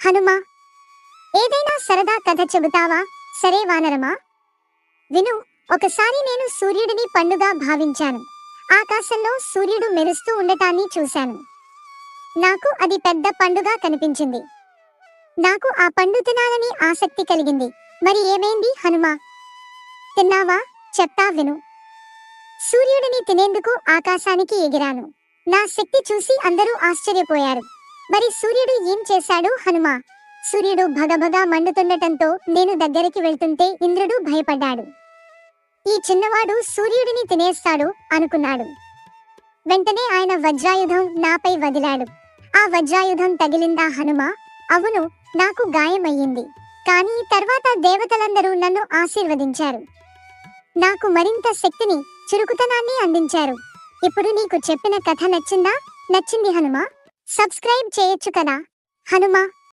హనుమా, ఏదైనా సరదా కథ చెబుతావా? సరే వానరమా, విను. ఒకసారి నేను సూర్యుడిని పండుగ భావించాను. ఆకాశంలో సూర్యుడు మెరుస్తూ ఉండటాన్ని చూశాను. నాకు అది పెద్ద పండుగ కనిపించింది. నాకు ఆ పండు తినాలని ఆసక్తి కలిగింది. మరి ఏమైంది హనుమా? తిన్నావా? చెప్తా విను. సూర్యుడిని తినేందుకు ఆకాశానికి ఎగిరాను. నా శక్తి చూసి అందరూ ఆశ్చర్యపోయారు. మరి సూర్యుడు ఏం చేశాడు హనుమా? సూర్యుడు భగభగా మండుతుండటంతో నేను దగ్గరికి వెళ్తుంటే ఇంద్రుడు భయపడ్డాడు. ఈ చిన్నవాడు సూర్యుడిని తినేస్తాడు అనుకున్నాడు. వెంటనే ఆయన వజ్రాయుధం నాపై వదిలాడు. ఆ వజ్రాయుధం తగిలిందా హనుమా? అవును, నాకు గాయమయ్యింది. కానీ తర్వాత దేవతలందరూ నన్ను ఆశీర్వదించారు. నాకు మరింత శక్తిని, చురుకుతనాన్ని అందించారు. ఇప్పుడు నీకు చెప్పిన కథ నచ్చిందా? నచ్చింది హనుమా. సబ్స్క్రైబ్ చేయొచ్చు కదా హనుమా.